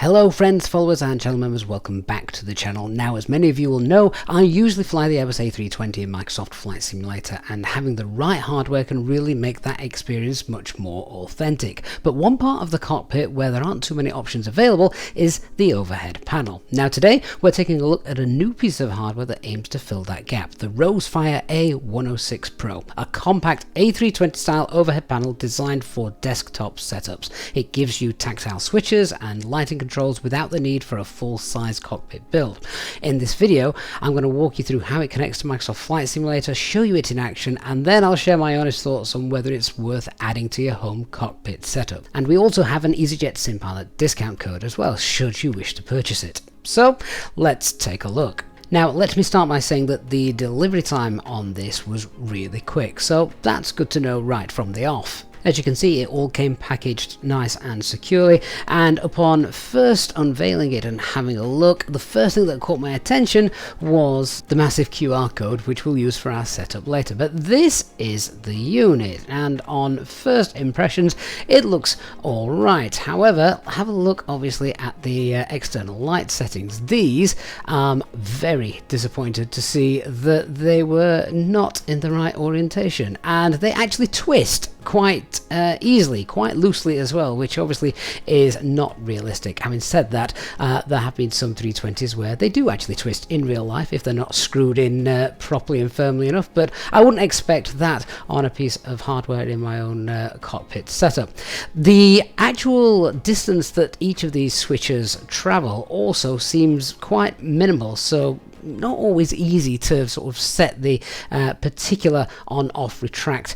Hello friends, followers and channel members, welcome back to the channel. Now, as many of you will know, I usually fly the Airbus A320 in Microsoft Flight Simulator, and having the right hardware can really make that experience much more authentic. But one part of the cockpit where there aren't too many options available is the overhead panel. Now today we're taking a look at a new piece of hardware that aims to fill that gap, the Rowsfire A106 Pro, a compact A320 style overhead panel designed for desktop setups. It gives you tactile switches and lighting controls without the need for a full-size cockpit build. In this video, I'm going to walk you through how it connects to Microsoft Flight Simulator, show you it in action, and then I'll share my honest thoughts on whether it's worth adding to your home cockpit setup. And we also have an EasyJet SimPilot discount code as well, should you wish to purchase it. So, let's take a look. Now, let me start by saying that the delivery time on this was really quick, so that's good to know right from the off. As you can see, it all came packaged nice and securely, and upon first unveiling it and having a look, the first thing that caught my attention was the massive QR code, which we'll use for our setup later. But this is the unit, and on first impressions it looks alright. However, have a look obviously at the external light settings. These, very disappointed to see that they were not in the right orientation, and they actually twist quite easily, quite loosely as well, which obviously is not realistic. Having said that, there have been some 320s where they do actually twist in real life if they're not screwed in properly and firmly enough, but I wouldn't expect that on a piece of hardware in my own cockpit setup. The actual distance that each of these switches travel also seems quite minimal, so not always easy to sort of set the particular on-off retract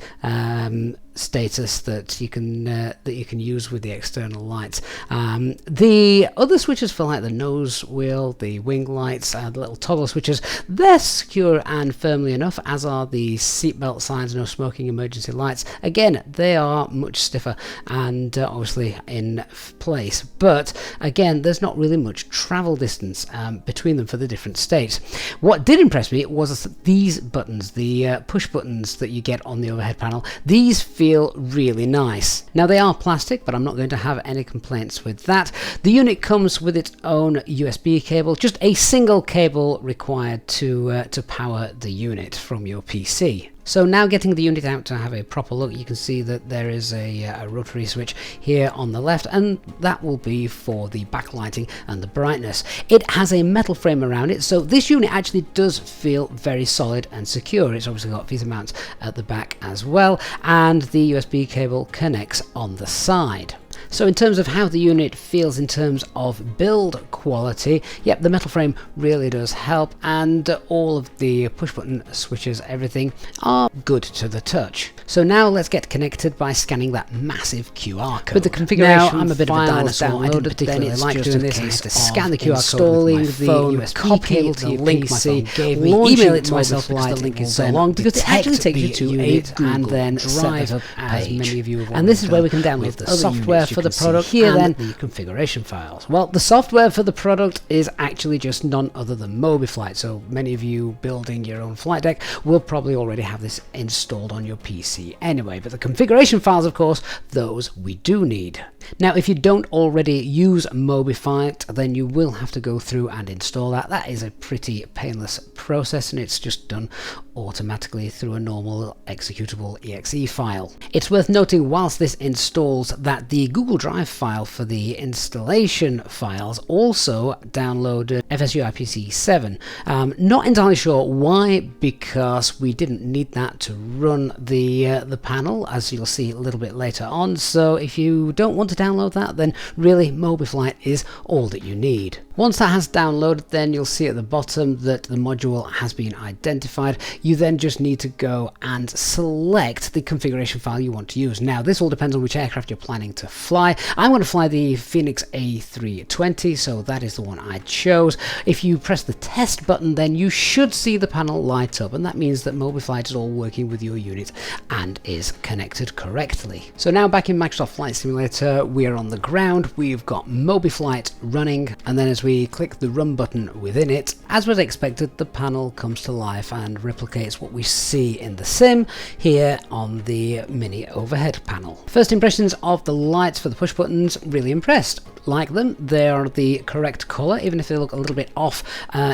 status that you can use with the external lights. The other switches for like the nose wheel, the wing lights, the little toggle switches, they're secure and firmly enough, as are the seatbelt signs, no smoking, emergency lights. Again, they are much stiffer and obviously in place, but again, there's not really much travel distance between them for the different states. What did impress me was these buttons, the push buttons that you get on the overhead panel. These feel really nice. Now, they are plastic, but I'm not going to have any complaints with that. The unit comes with its own USB cable, just a single cable required to power the unit from your PC. So now, getting the unit out to have a proper look, you can see that there is a rotary switch here on the left, and that will be for the backlighting and the brightness. It has a metal frame around it, so this unit actually does feel very solid and secure. It's obviously got feature mounts at the back as well, and the USB cable connects on the side. So in terms of how the unit feels in terms of build quality, yep, the metal frame really does help, and all of the push button switches, everything, are good to the touch. So now let's get connected by scanning that massive QR code. With the configuration, now, I'm a bit of a dinosaur. I didn't particularly like doing this. I had to scan the QR code with my phone, USB cable to the link my phone gave me, email it to myself because the link is so long, because it actually takes you to a Google and then drive up as many of you have. And this is where we can download the software for the product here, then the configuration files. Well, the software for the product is actually just none other than MobiFlight, so many of you building your own flight deck will probably already have this installed on your PC anyway, but the configuration files, of course, those we do need. Now, if you don't already use MobiFlight, then you will have to go through and install that. That is a pretty painless process, and it's just done automatically through a normal executable exe file. It's worth noting whilst this installs that the Google Drive file for the installation files also downloaded FSU IPC7. Not entirely sure why, because we didn't need that to run the panel, as you'll see a little bit later on. So if you don't want to download that, then really MobiFlight is all that you need. Once that has downloaded, then you'll see at the bottom that the module has been identified. You then just need to go and select the configuration file you want to use. Now, this all depends on which aircraft you're planning to fly. I'm going to fly the Phoenix A320, so that is the one I chose. If you press the test button, then you should see the panel light up, and that means that MobiFlight is all working with your unit and is connected correctly. So now, back in Microsoft Flight Simulator, we are on the ground. We've got MobiFlight running, and then as we click the run button within it, as was expected, the panel comes to life and replicates what we see in the sim here on the mini overhead panel. First impressions of the lights for the push buttons, really impressed. like them. They are the correct colour, even if they look a little bit off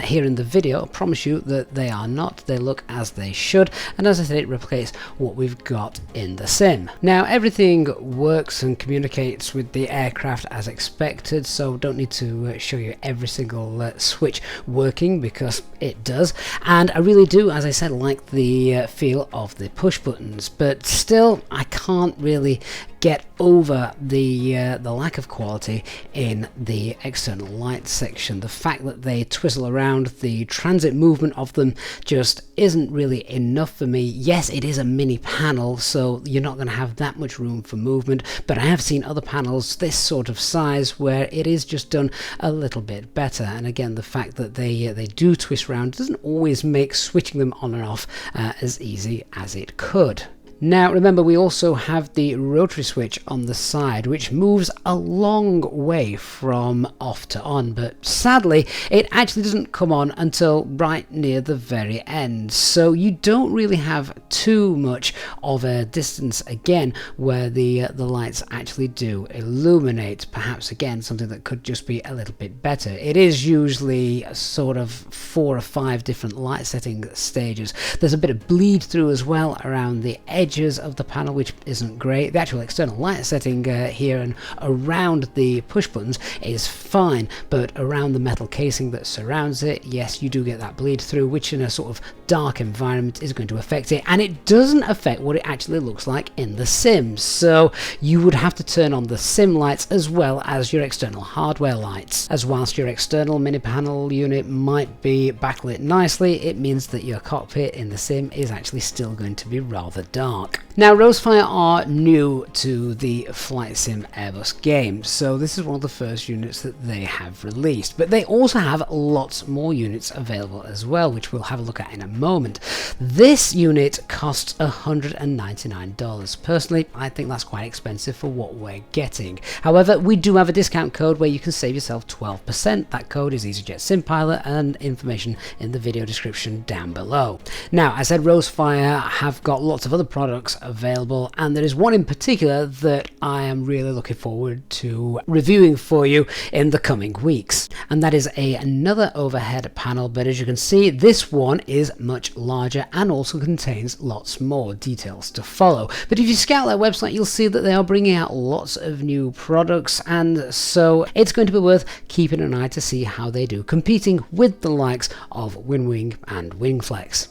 here in the video. I promise you that they are not. They look as they should, and as I said, it replicates what we've got in the sim. Now everything works and communicates with the aircraft as expected, so don't need to show you every single switch working, because it does. And I really do, as I said, like the feel of the push buttons, but still I can't really get over the lack of quality in the external lights section. The fact that they twizzle around, the transit movement of them just isn't really enough for me. Yes, it is a mini panel, so you're not going to have that much room for movement, but I have seen other panels this sort of size where it is just done a little bit better. And again, the fact that they do twist around doesn't always make switching them on and off as easy as it could. Now remember, we also have the rotary switch on the side, which moves a long way from off to on, but sadly it actually doesn't come on until right near the very end, so you don't really have too much of a distance again where the lights actually do illuminate. Perhaps again something that could just be a little bit better. It is usually sort of 4 or 5 different light setting stages. There's a bit of bleed through as well around the edges of the panel, which isn't great. The actual external light setting here and around the push buttons is fine, but around the metal casing that surrounds it, yes, you do get that bleed through, which in a sort of dark environment is going to affect it, and it doesn't affect what it actually looks like in the sim. So you would have to turn on the sim lights as well as your external hardware lights, as whilst your external mini panel unit might be backlit nicely, it means that your cockpit in the sim is actually still going to be rather dark. Now Rowsfire are new to the flight sim Airbus game, so this is one of the first units that they have released, but they also have lots more units available as well, which we'll have a look at in a moment. This unit costs $199. Personally, I think that's quite expensive for what we're getting. However, we do have a discount code where you can save yourself 12%. That code is EasyJet SimPilot, and information in the video description down below. Now, I said Rowsfire have got lots of other products available, and there is one in particular that I am really looking forward to reviewing for you in the coming weeks, and that is another overhead panel, but as you can see, this one is much larger and also contains lots more details to follow. But if you scout their website, you'll see that they are bringing out lots of new products, and so it's going to be worth keeping an eye to see how they do, competing with the likes of Winwing and Wingflex.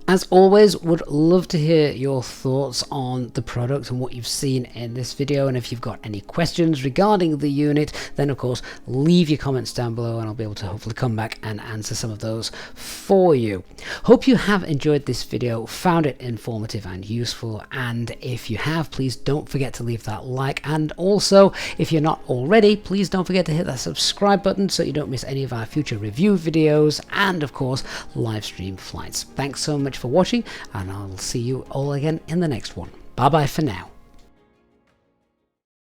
As always, would love to hear your thoughts on the product and what you've seen in this video, and if you've got any questions regarding the unit, then of course leave your comments down below and I'll be able to hopefully come back and answer some of those for you. Hope you have enjoyed this video, found it informative and useful, and if you have, please don't forget to leave that like, and also if you're not already, please don't forget to hit that subscribe button so you don't miss any of our future review videos and of course live stream flights. Thanks so much for watching, and I'll see you all again in the next one. Bye bye for now.